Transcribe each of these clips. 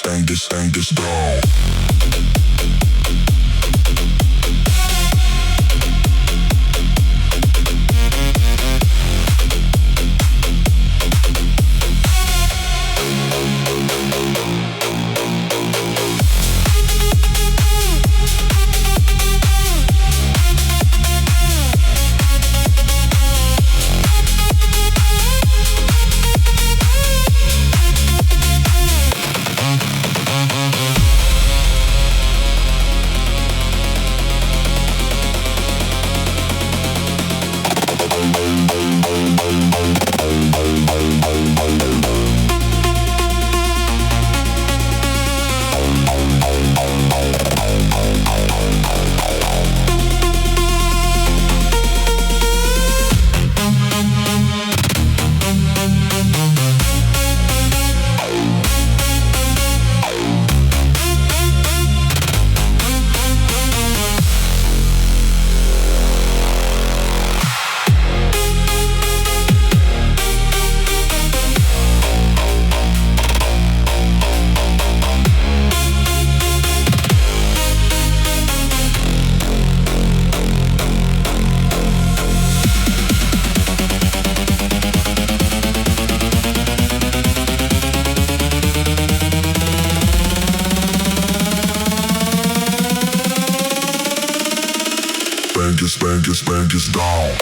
bang this down. Bang this down.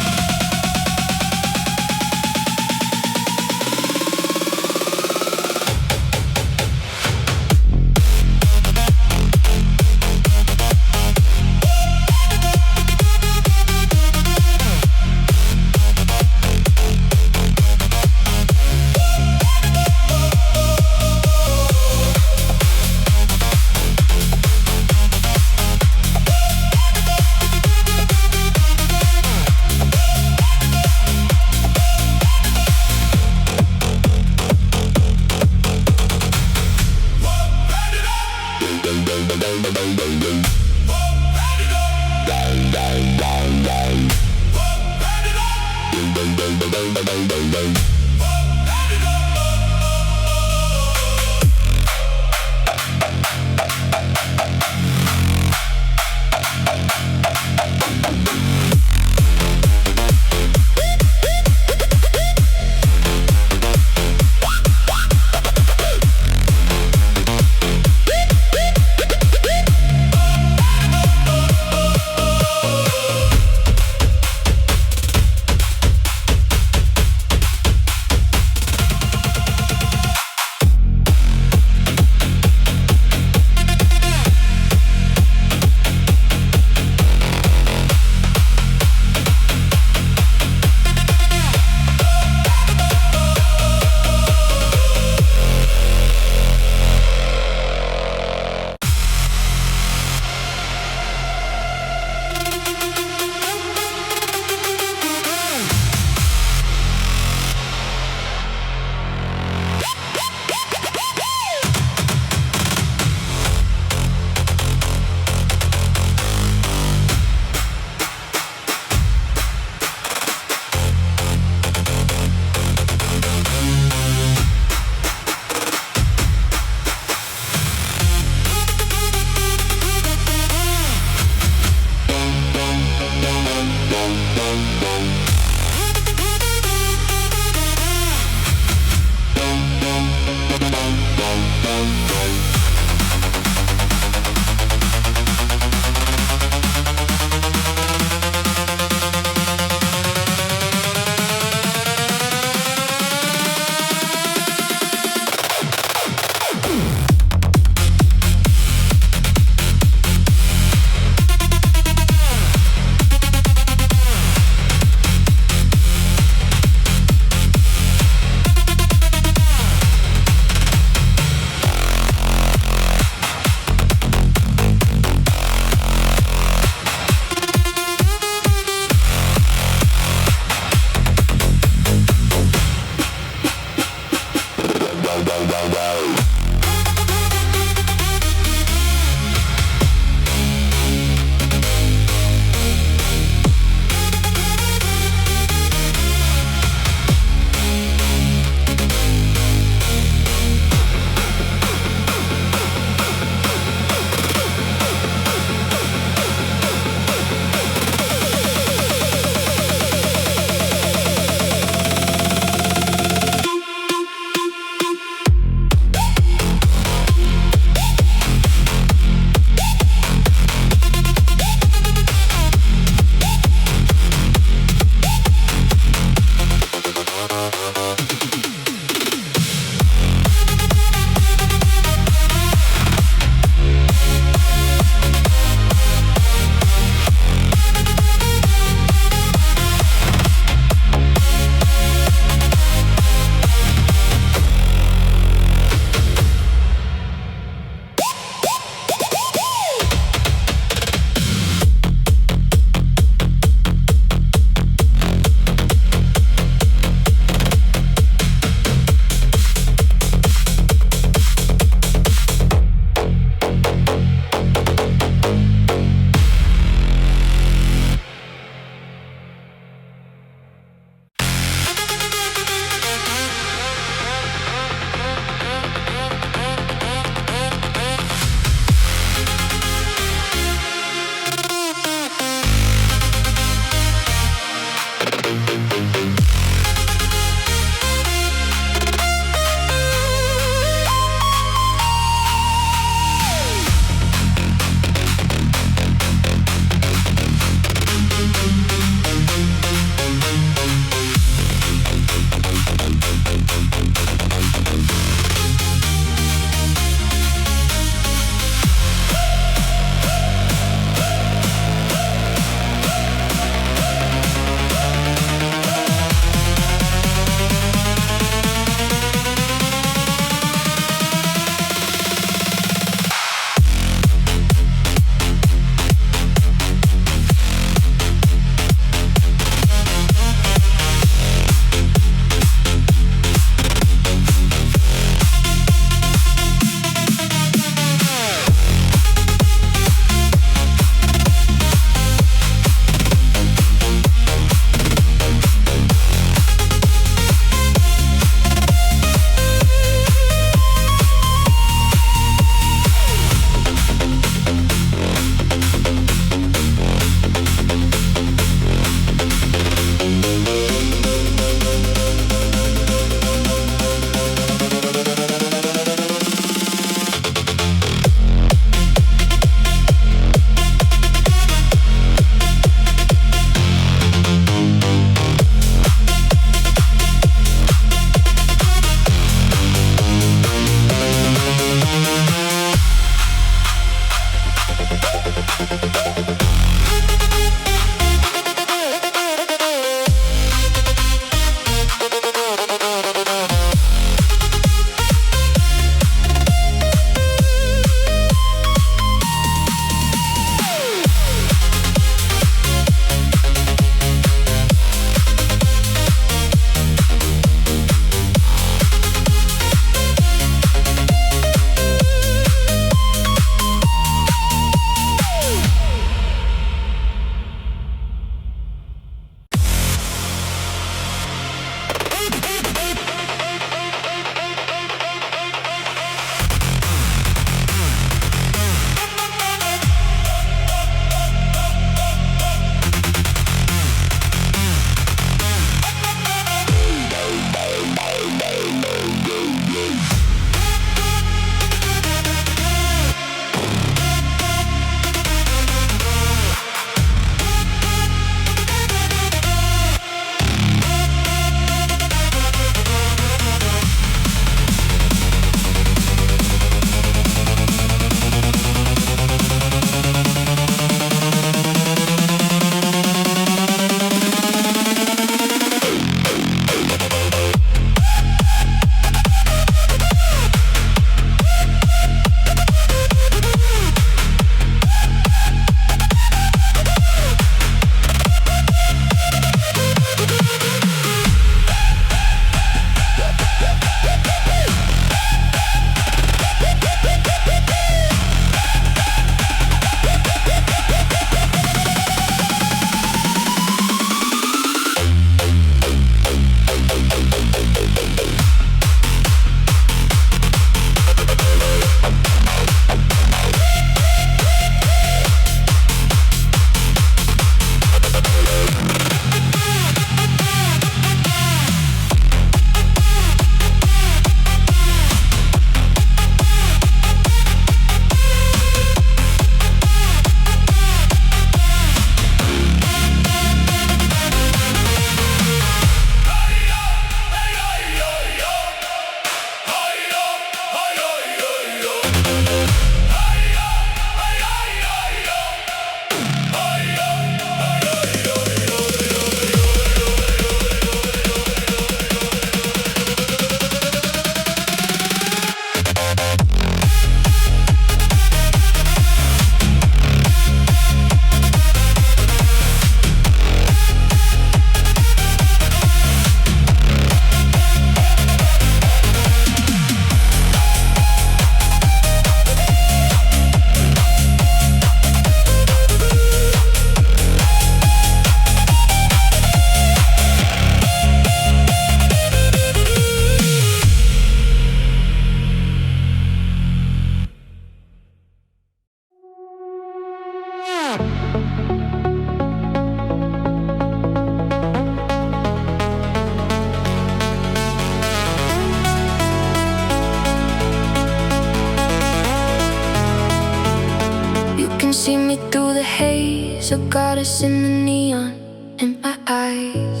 see me through the haze, a goddess in the neon in my eyes,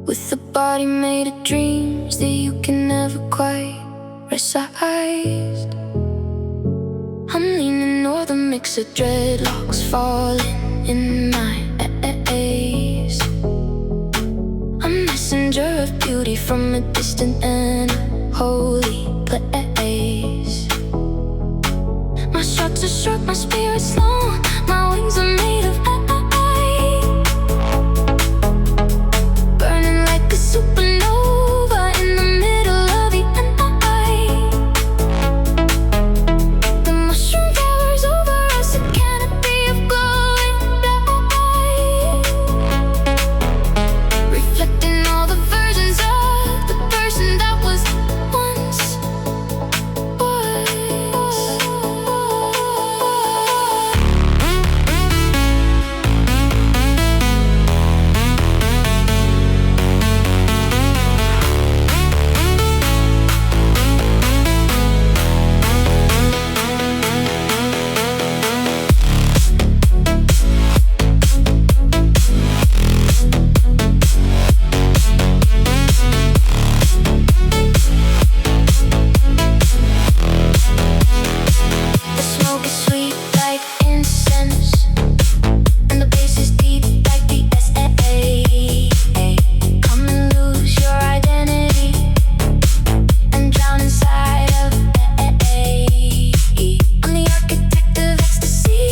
with a body made of dreams that you can never quite recite. I'm leaning north, a mix of dreadlocks falling in my eyes. A messenger of beauty from a distant and holy place. My shots are short, my spirit's long, my wings are made of ice, burning like a supernova in the middle of the night. The mushroom towers over us, a canopy of glowing light, reflecting all the versions of the person that was once was. The smoke is sweet like incense, and the bass is deep like the SA. Come and lose your identity and drown inside of A. I'm the architect of ecstasy,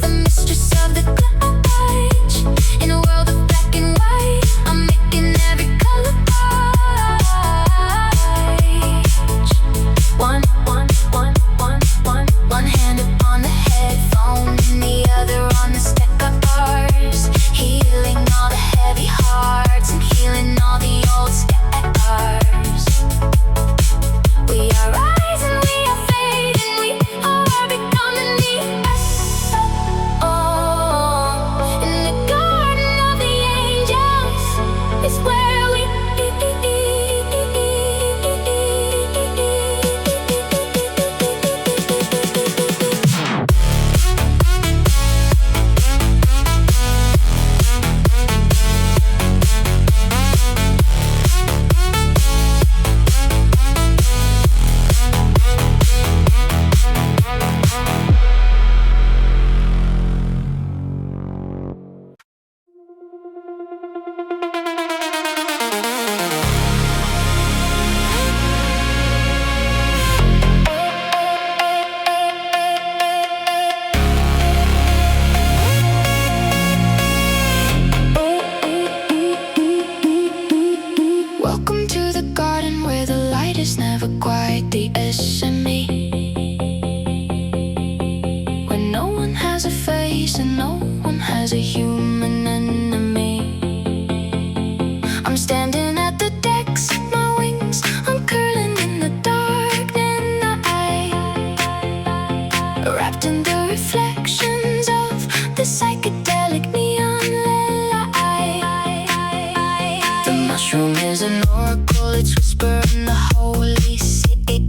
the mistress of the clutch. In a world of black and white, I'm making every color bright. One hand upon the headphone and the other on the stack of ours, healing all the heavy hearts and healing all the old scars. We are rising, we are fading, we are becoming the Asot. In the garden of the angels is where we Welcome to the garden where the light is never quite the SME, where no one has a face and no one has a human enemy. I'm standing at the decks, my wings uncurling in the dark night, wrapped in the reflections of the psychedelic neon light. The mushroom is an oracle, it's whispering the holy city.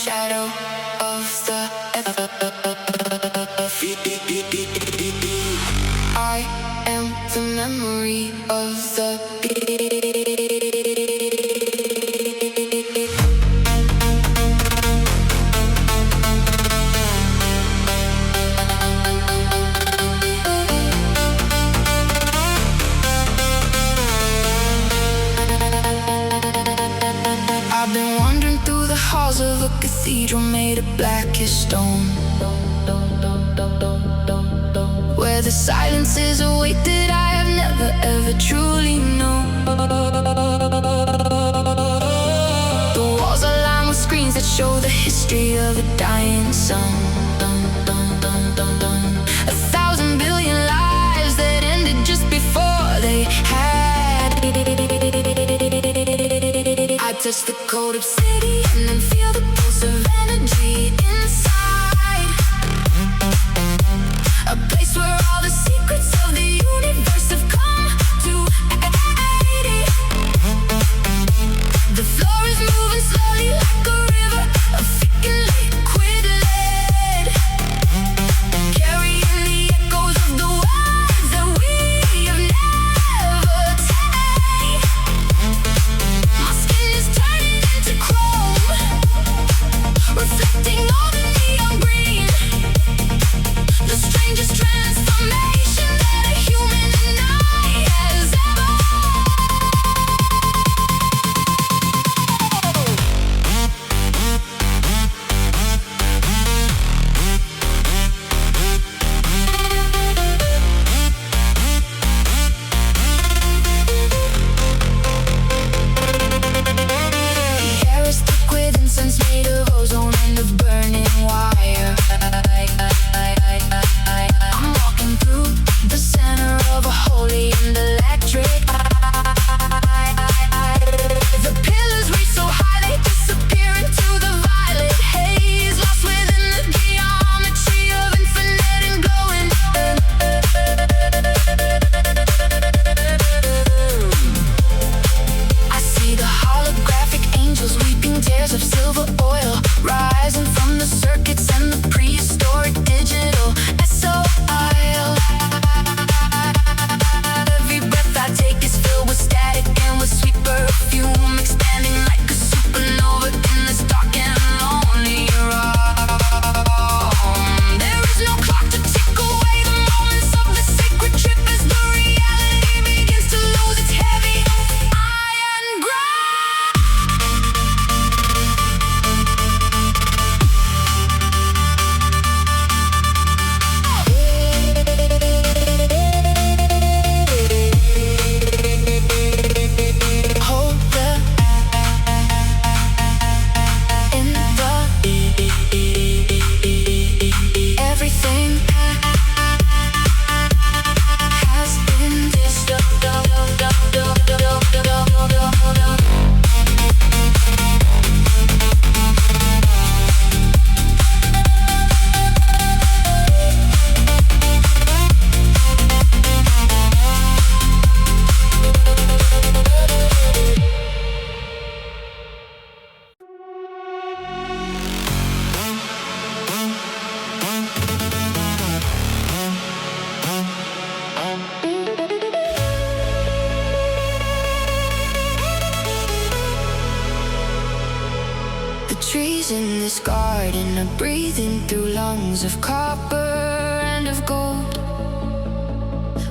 shadow of the I am the memory of the I've been wandering through the halls of a cathedral made of blackest stone, where the silence is a weight that I have never ever truly known. The walls are lined with screens that show the history of a dying sun. 1,000 billion lives that ended just before they had. I touch the cold obsidian and feel the pulse of energy inside. A place where all the secrets of the universe have come to 80. The floor is moving slowly like a river of freaking liquid lead, carrying the echoes of the words that we have never tamed. My skin is turning into chrome, reflecting all the neon green. The strangest transformation that a human and I has ever. The air is thick with incense made of ozone and a burning wire. I'm walking through the center of a holy and electric. The pillars reach so high they disappear into the violet haze, lost within the geometry of infinite and glowing. I see the holographic angels weeping tears of silver oil, rising from the circuits and the prehistoric digital Asot. Every breath I take is filled with static and with sweet perfume, expanding like a supernova in this dark and lonely room. There is no clock to tick away the moments of the sacred trip as the reality begins to lose its heavy iron grip. Hold the in the everything has been disturbed. The trees in this garden are breathing through lungs of copper and of gold,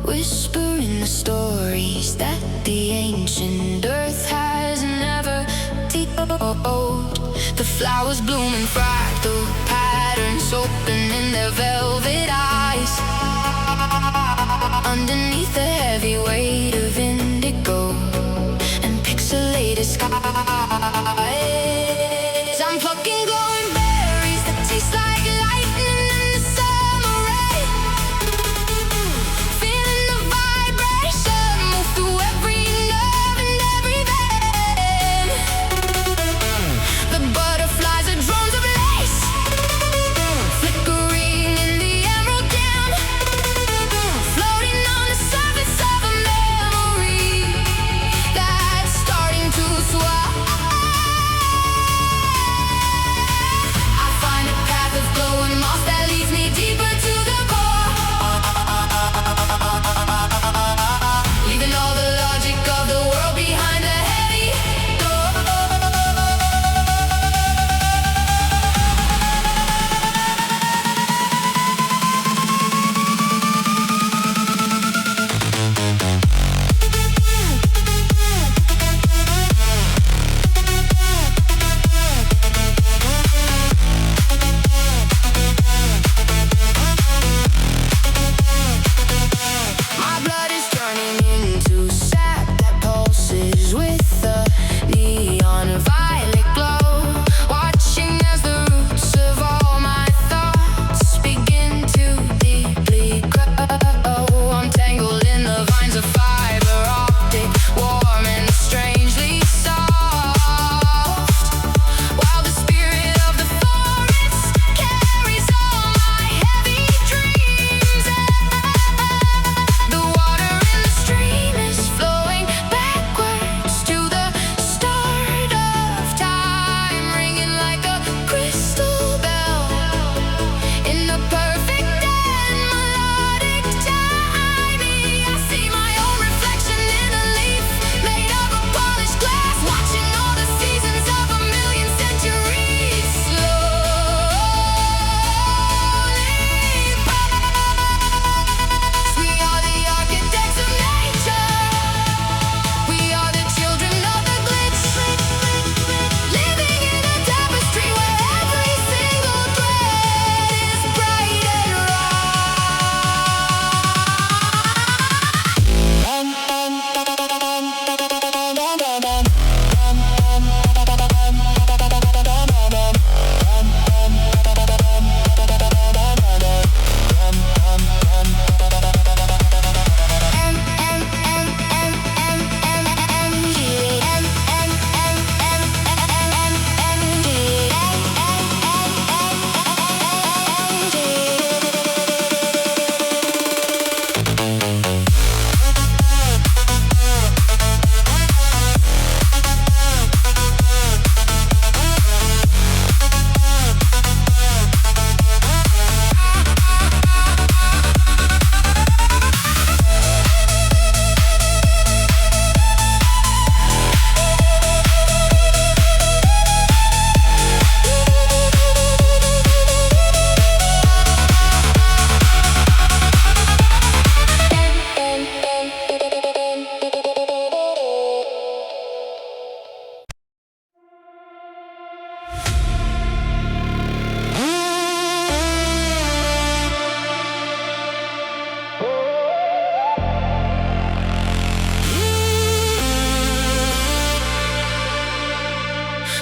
whispering the stories that the ancient earth has never told. The flowers bloom in fractal patterns, opening their velvet eyes underneath the heavy weight of indigo and pixelated skies. I'm plucking glowing berries that taste like lightning in the summer rain, feeling the vibration move through every nerve and every vein. The butterflies are drones of lace, flickering in the emerald dim, floating on the surface of a memory.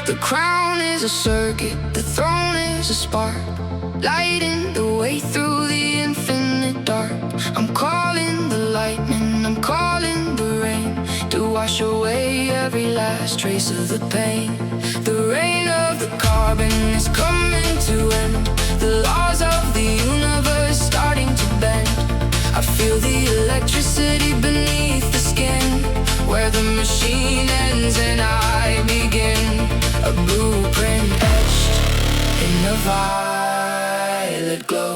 The crown is a circuit, the throne is a spark, lighting the way through the infinite dark. I'm calling the lightning, I'm calling the rain, to wash away every last trace of the pain. The reign of the carbon is coming to end, the laws of the universe starting to bend. I feel the electricity beneath the skin, where the machine ends and I begin. A blueprint etched in a violet glow.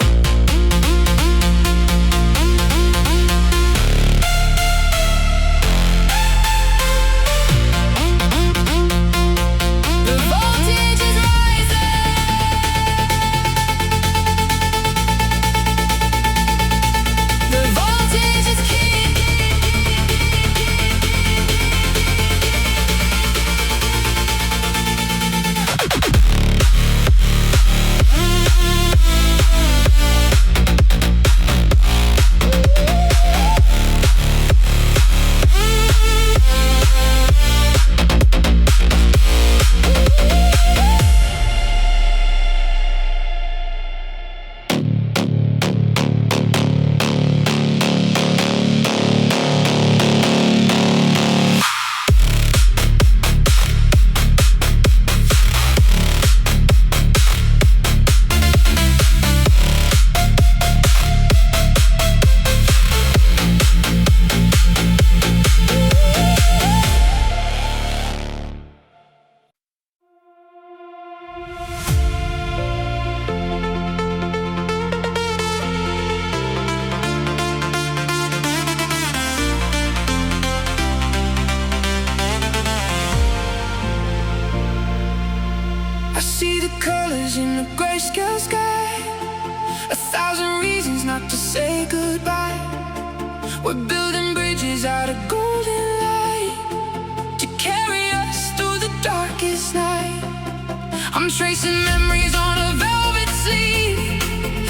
The voltage is rising. The voltage is kicking. I see the colors in the grayscale sky, 1,000 reasons not to say goodbye. We're building bridges out of golden light, to carry us through the darkest night. I'm tracing memories on a velvet sleeve,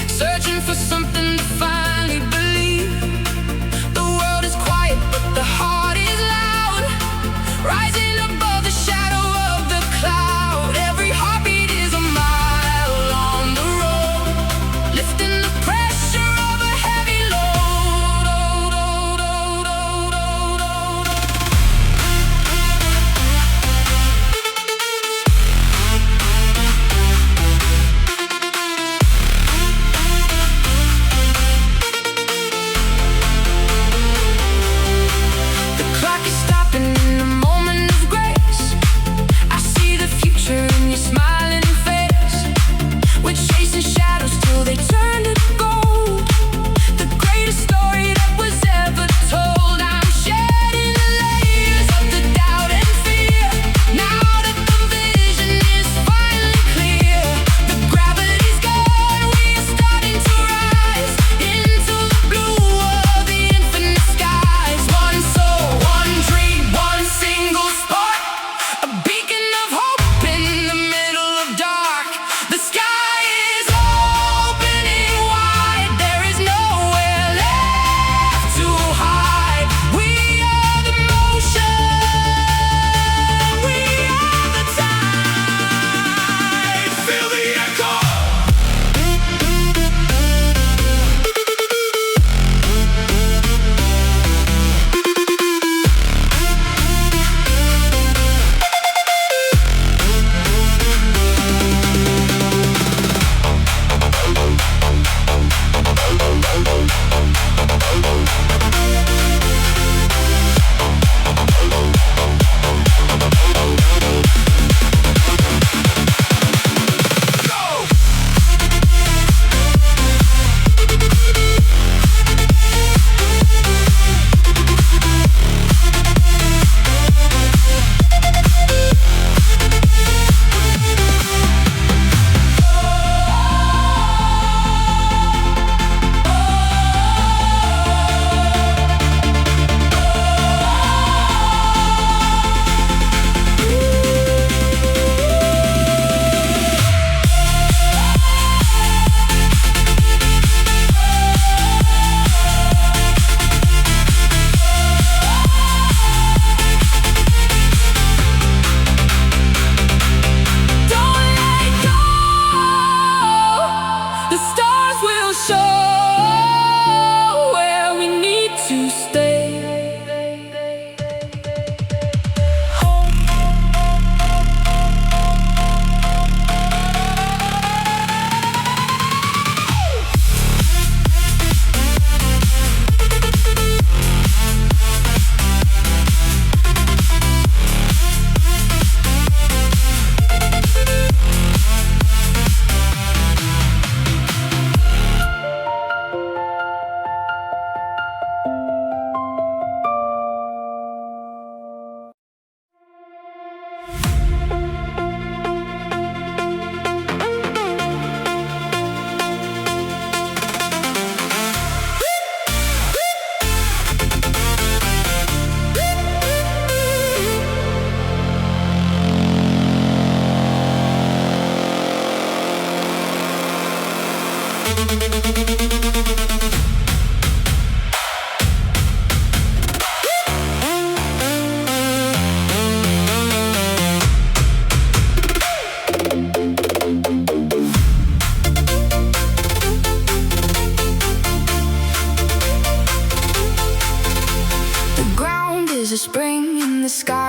searching for something to finally believe. The world is quiet but the heart is loud, rising above the shadow of the cloud. Every heartbeat is a mile on the road, lifting the pressure of a heavy load. The clock is stopping in a moment of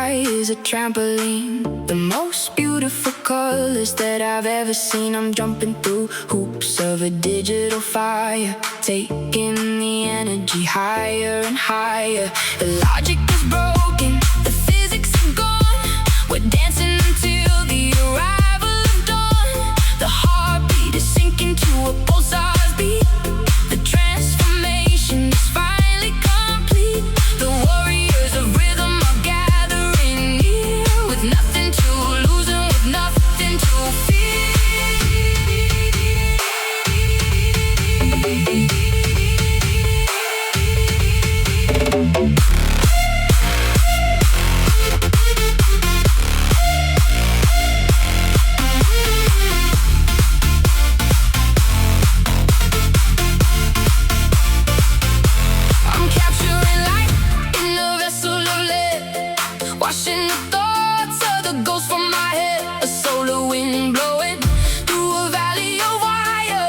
sky is a trampoline. The most beautiful colors that I've ever seen. I'm jumping through hoops of a digital fire, taking the energy higher and higher. The logic is broken, the physics are gone. We're dancing until the arrival of dawn. The heartbeat is sinking to a pulsar's beat. The transformation is finally complete. The warriors of rhythm are gathering near, with nothing to lose and with nothing to fear. I'm capturing light in a vessel of lead, washing the thoughts of the ghosts from my head. A solar wind blowing through a valley of wire.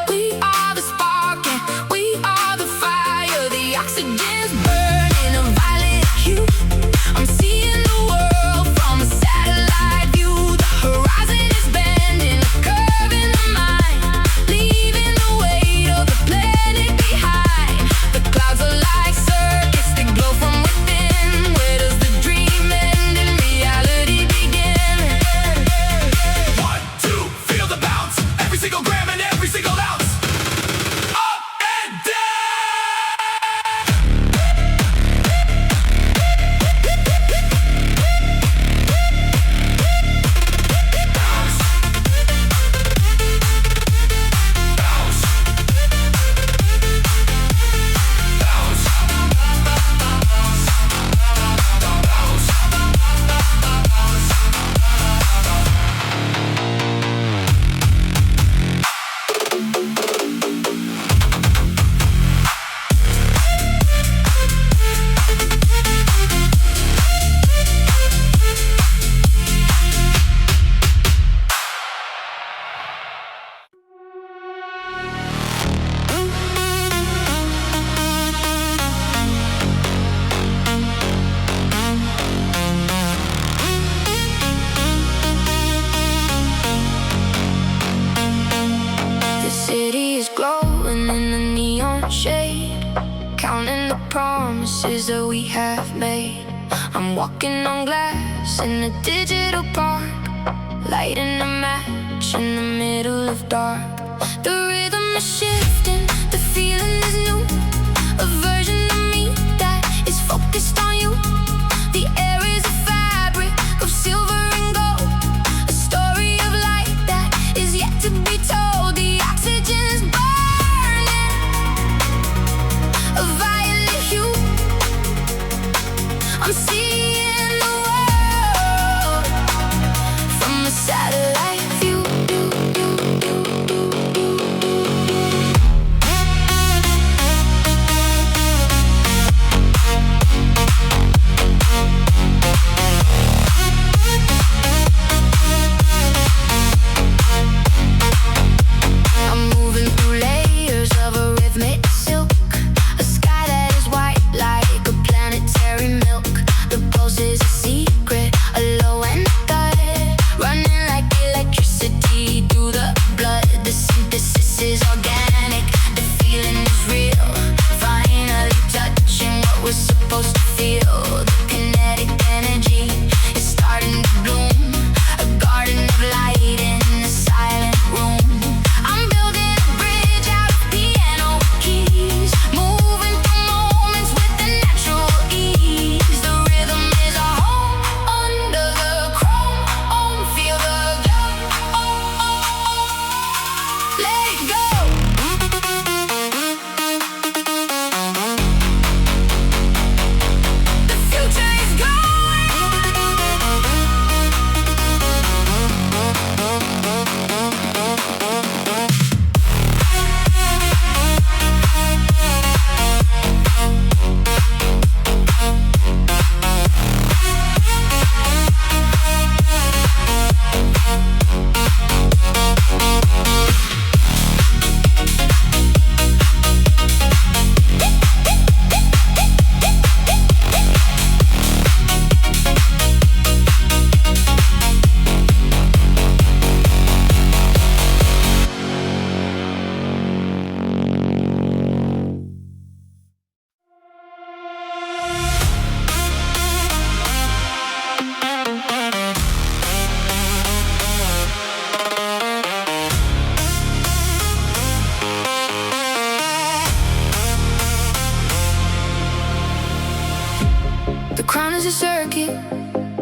We are the spark and we are the fire. The oxygen's burning a violet hue. I'm seeing the world from a satellite view. The horizon is bending, a curve in the mind, leaving the weight of the planet behind. The clouds are like circuits, they glow from within. Where does the dream end and reality begin? 1, 2, feel the bounce. Every single gram and every single ounce. Up and The city is glowing in the neon shade, counting the promises that we have made. I'm walking on glass in a digital park, lighting a match in the middle of dark. The rhythm is shifting, the feeling is new. A version of me that is focused on you. The air is a fabric of silver and gold, a story of light that is yet to be told. The oxygen's burning a violet hue. I'm seeing the world from a satellite view.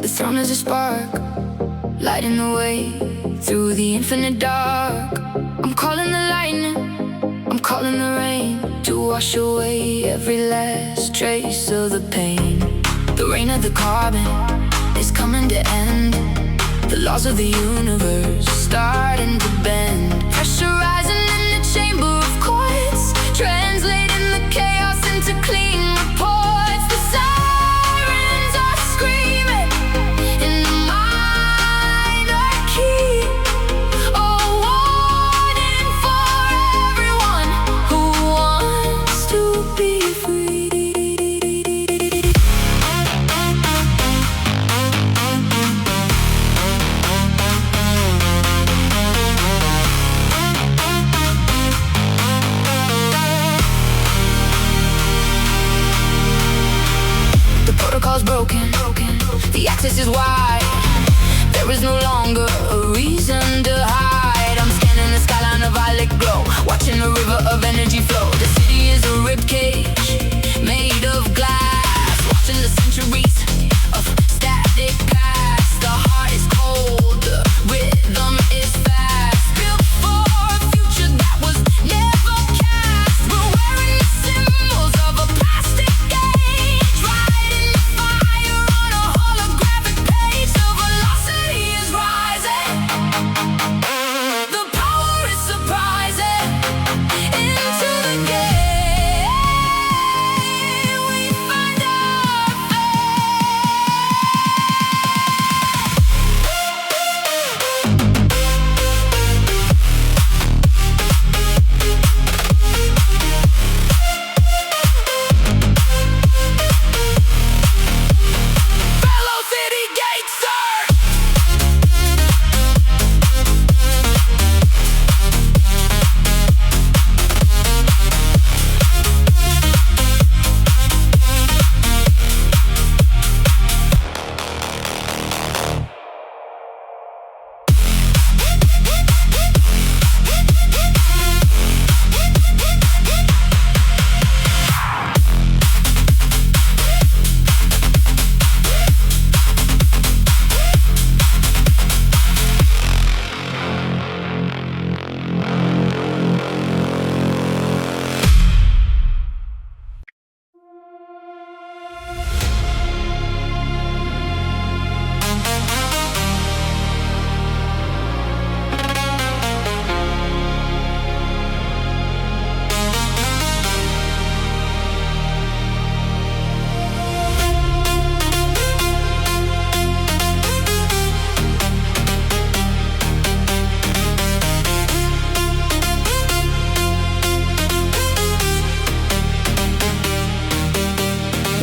The throne is a spark, lighting the way through the infinite dark. I'm calling the lightning, I'm calling the rain to wash away every last trace of the pain. The reign of the carbon is coming to end. The laws of the universe starting to bend. Pressure rising in the chamber of quartz, translating the chaos into clean reports. The sirens are screaming in the minor key, a warning for everyone who wants to be free. Protocol's broken, the access is wide. There is no longer a reason to hide. I'm scanning the skyline of violet glow, watching the river of energy flow. The city is a ribcage made of glass, watching the centuries of static past. The heart is cold, the rhythm is fast, built for a future that was never cast. We're wearing the symbols of a plastic age, riding the fire on a holographic page. The velocity is rising, the power is surprising. Into the gate we find our fate. Fellow city gates, sir.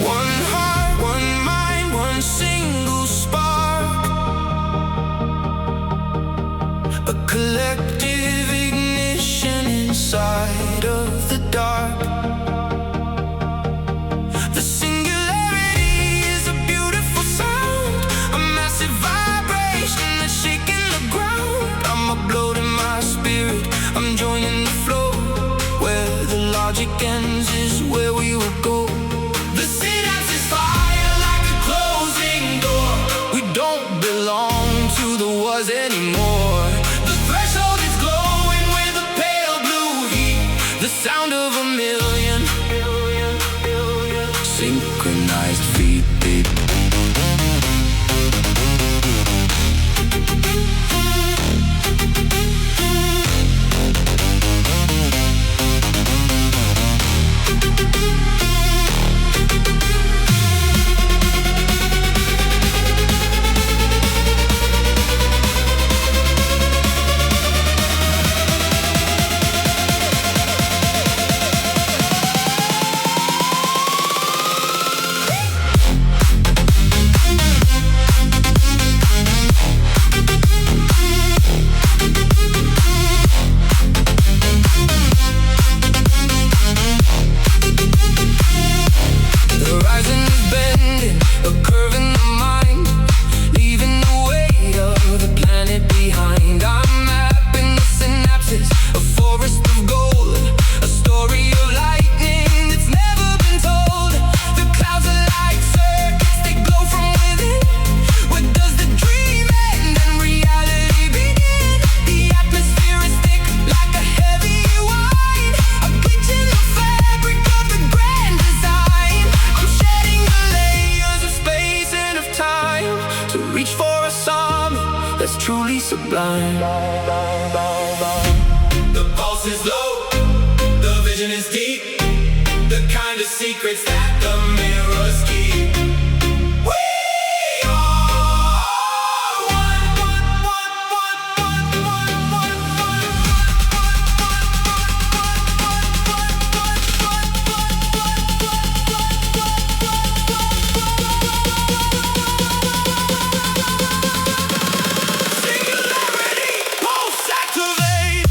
One heart, one mind, one single spark, a collective ignition inside of the dark. The singularity is a beautiful sound, a massive vibration that's shaking the ground. I'm uploading my spirit, I'm joining the flow. Where the logic ends is where we will go. The synapse is fire like a closing door. We don't belong to the was anymore. The threshold is glowing with a pale blue heat. The sound of a million synchronized feet beat. to reach for a summit that's truly sublime. The pulse is low, the vision is deep, the kind of secrets that the mirrors keep. We are one. Singularity, pulse activate.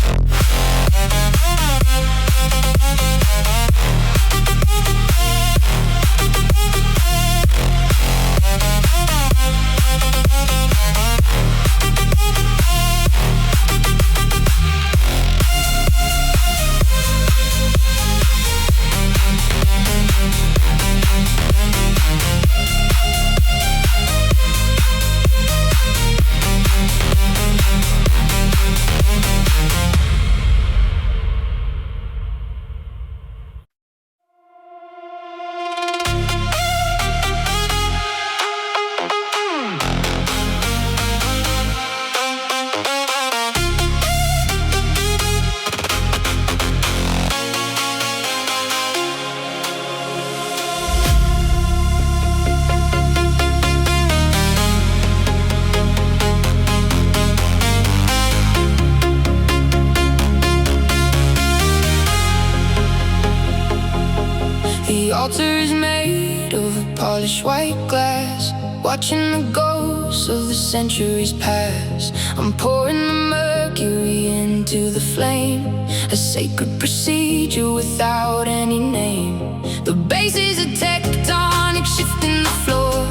The altar is made of a polished white glass, watching the ghosts of the centuries pass. I'm pouring the mercury into the flame, a sacred procedure without any name. The base is a tectonic shift in the floor.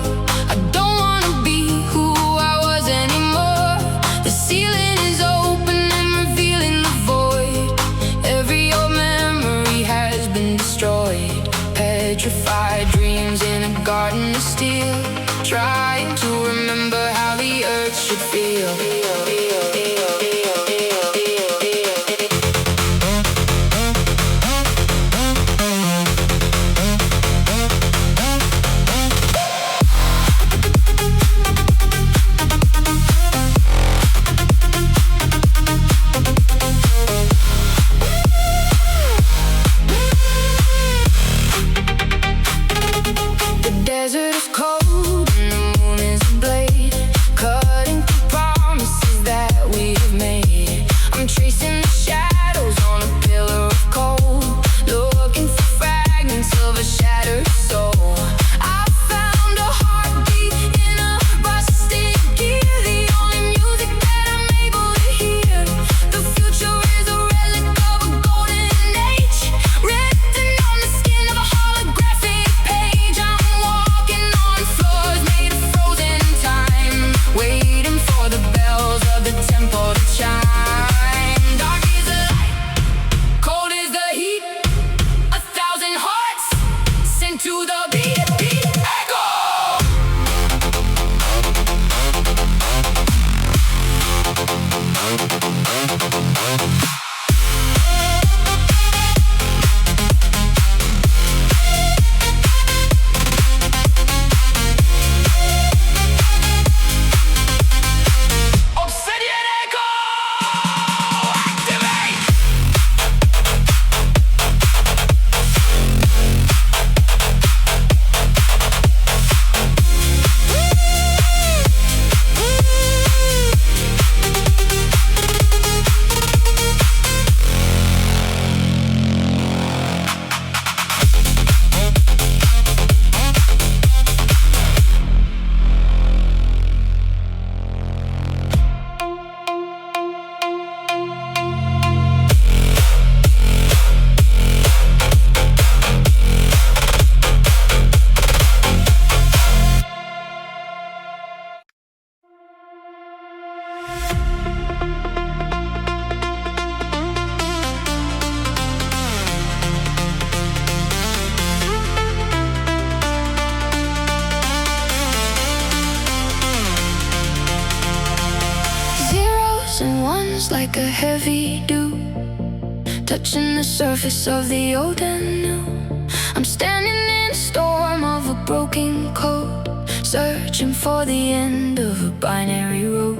I don't wanna be who I was anymore. The ceiling is open and revealing the void. Every old memory has been destroyed. Petrified dreams in a garden of steel, trying to remember how the earth should feel. The desert is cold and the moon is a blade, cutting through promises that we have made. I'm tracing the shadows on a pillar of coal, looking for fragments of a shattered soul. I found a heartbeat in a rusted gear, the only music that I'm able to hear. The future is a relic of a golden age, written on the skin of a holographic page. I'm walking on floors made of frozen time, waiting for the bells of the temple to chime. Dark is the light, cold is the heat, 1,000 hearts sent to the beat, echo. Obsidian echo, activate. Zeros and ones like a heavy dew, touching the surface of the old and new. I'm standing in a storm of a broken code, searching for for the end of a binary road.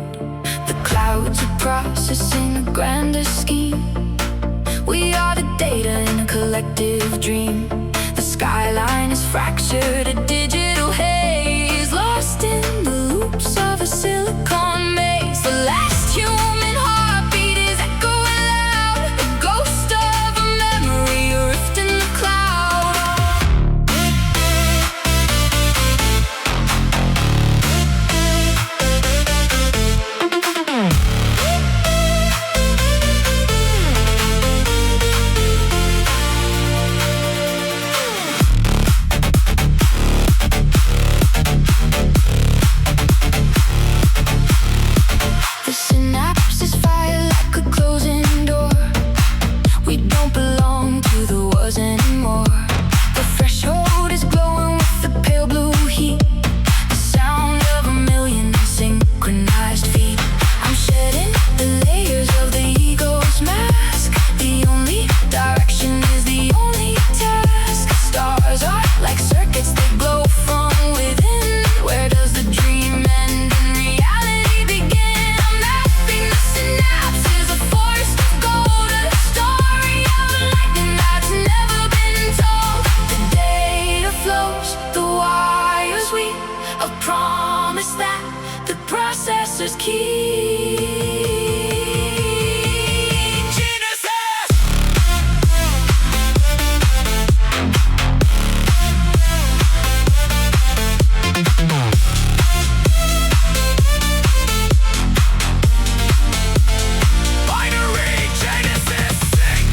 The clouds are processing a grander scheme. We are the data in a collective dream. The skyline is fractured, a digital haze, lost in the loops of a silicon maze. The last human heartbeat is echoing loud, a ghost of a memory, a rift in the cloud. The synapses fire like a closing door. We don't belong to the was anymore. The threshold is glowing with the pale blue heat, the sound of a million synchronized feet. I'm shedding the layers of the ego's mask. The only direction is the only task. Stars are like circuits, they glow from within. Where does the dream end and reality begin? I'm mapping the synapses, a forest of gold, a story of lightning that's never been told. The data flows, the wires weave, a promise that the processors keep. Genesis! Binary Genesis sync.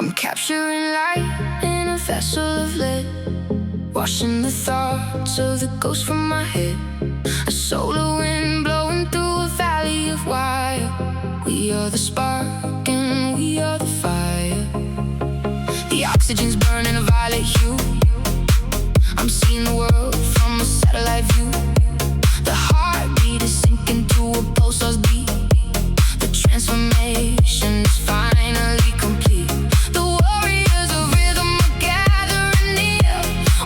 I'm capturing light in a vessel of lead, washing the thoughts of the ghost from my head. A solar wind blowing through a valley of wire. We are the spark and we are the fire. The oxygen's burning a violet hue. I'm seeing the world from a satellite view. The heartbeat is sinking to a pulsar's beat. The transformation is finally complete. The warriors of rhythm are gathering near,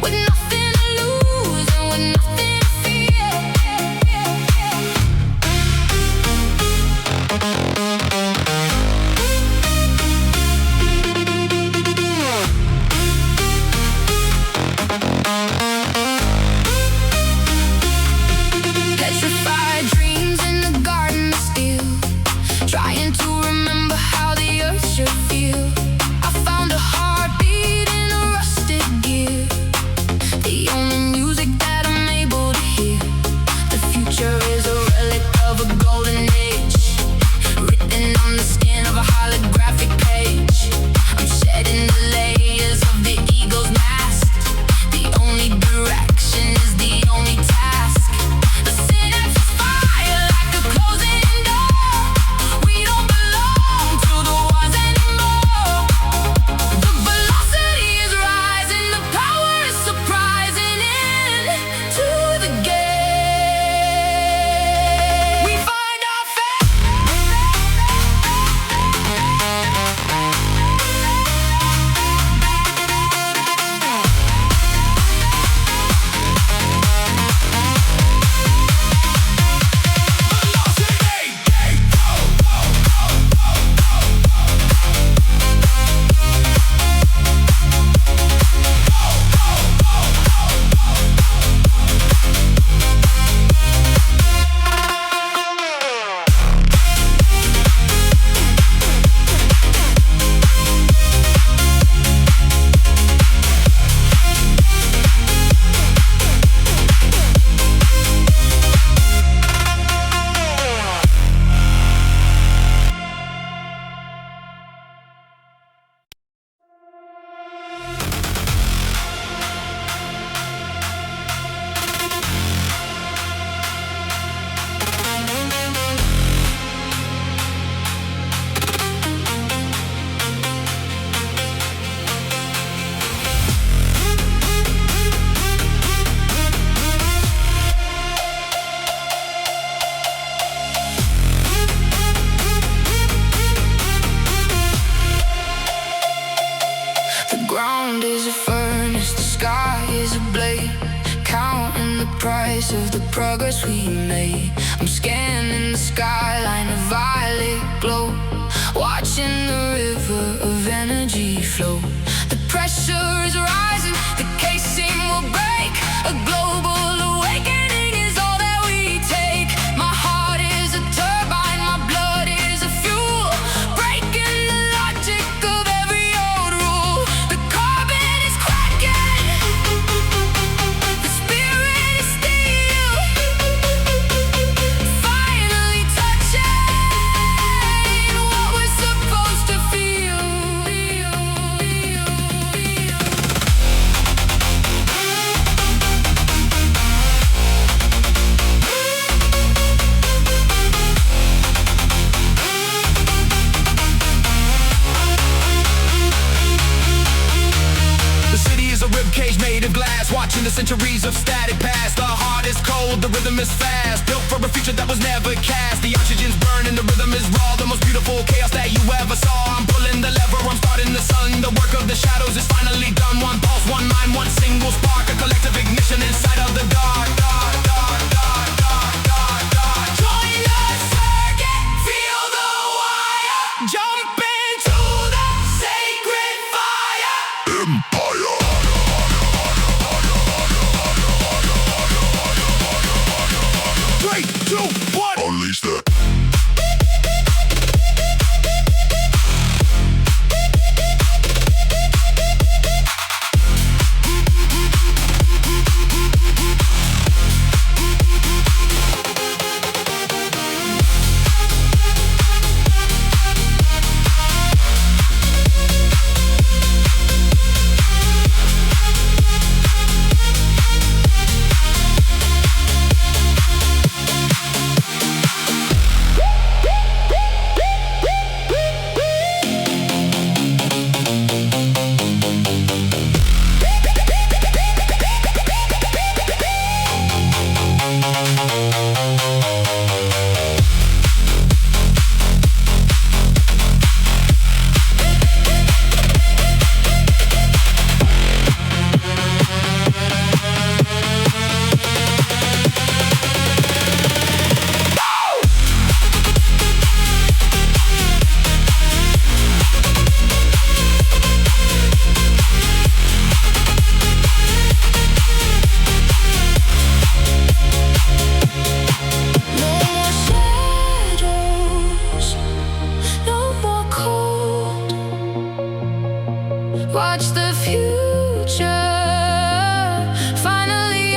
with nothing to lose and with nothing to fear. the progress we made. I'm scanning the skyline, a violet glow, watching the river of energy flow. The pressure is rising, the casing will break. A global awakening is all that we take. My heart is a turbine, my blood is a fuel, breaking the logic of every old rule. The carbon is cracking, the spirit is steel, finally touching what we're supposed to feel. The city is a ribcage made of glass, watching the centuries of static pass. The heart is cold, the rhythm is fast, built for a future that was never cast. The oxygen's burning, the rhythm is raw, the most beautiful chaos that you ever saw. I'm pulling the lever, I'm starting the sun. The work of the shadows is finally done. One pulse, one mind, one single spark, a collective ignition inside of the dark. Join the circuit, feel the wire, jump into the sacred fire. Empire. 3, 2, 1. Unleash the Watch the future finally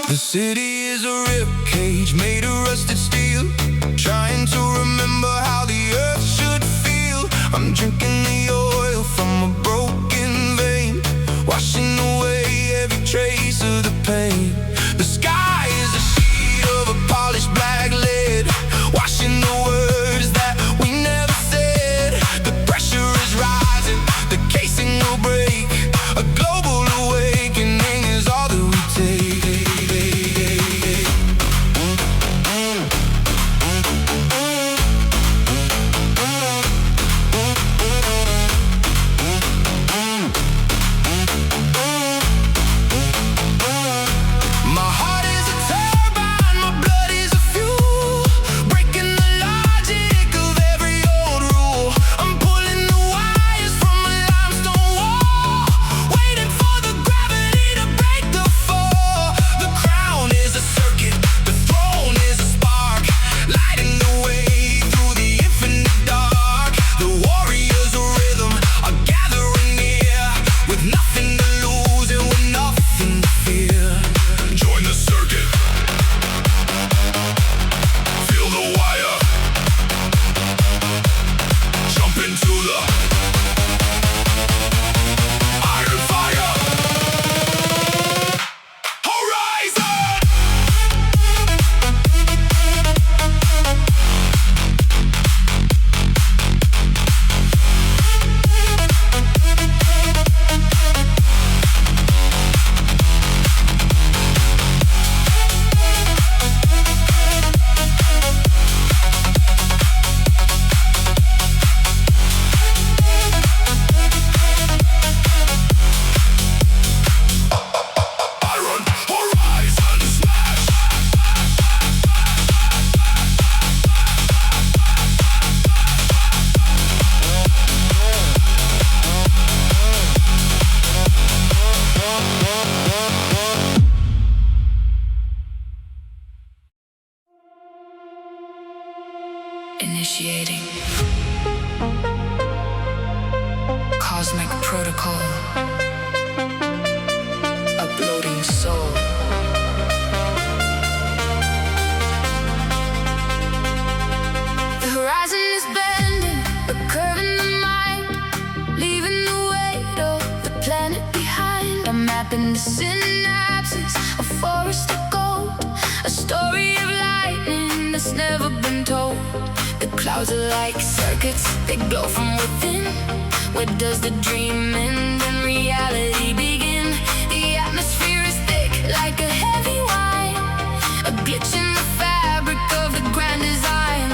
The city is a ribcage made of rusted steel, trying to remember how the earth should feel. I'm drinking the oil from a broken vein, washing away every trace of the pain. The sky is a sheet of a polished black lead, washing the words that we never said. The pressure is rising, the casing will break. A global awakening is all that we take. nothing to fear. Join the circuit. Feel the wire. Jump into the iron fire. Horizon. Initiating Cosmic Protocol. Uploading soul. The horizon is bending, a curve in the mind, leaving the weight of the planet behind. I'm mapping the synapses, a forest of gold, a story of lightning that's never been told. The clouds are like circuits, they glow from within. Where does the dream end and reality begin? The atmosphere is thick like a heavy wine, a glitch in the fabric of the grand design.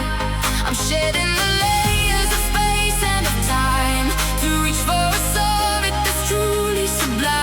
I'm shedding the layers of space and of time to reach for a summit that's truly sublime.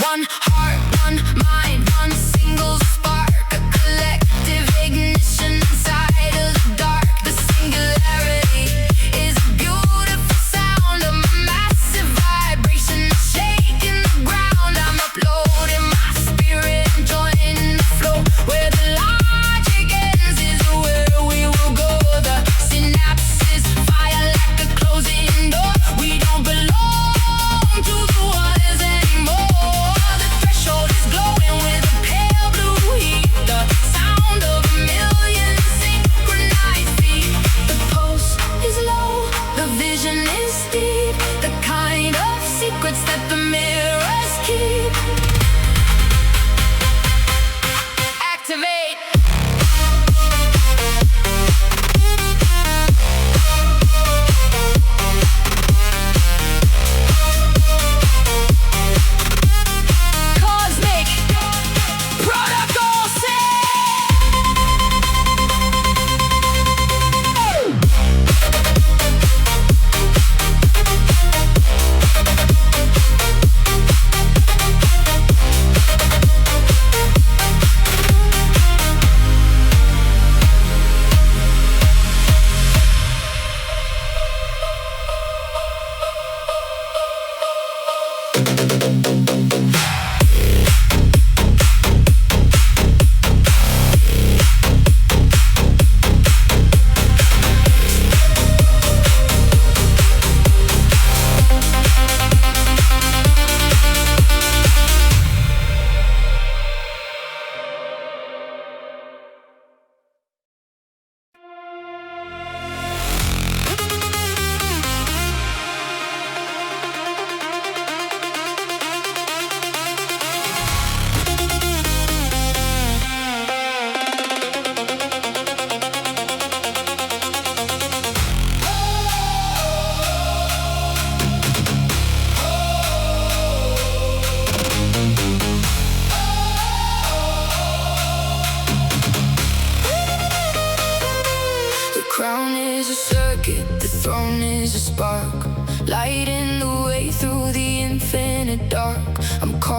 One heart, one mind, one single spark, a collective ignition inside of the dark. The singularity is a beautiful sound, a massive vibration shaking the ground. I'm uploading my spirit, I'm joining the flow. Where the logic ends is where we will go. The synapses fire like a closing door. We don't belong to the waters anymore. The threshold is glowing with a pale blue heat. The sound of a million synchronized feet. The pulse is low, the vision is deep. The kind of secrets that the mirrors keep. Activate. Cosmic Protocol set. crown is a circuit, the throne is a spark, lighting the way through the infinite dark. I'm caught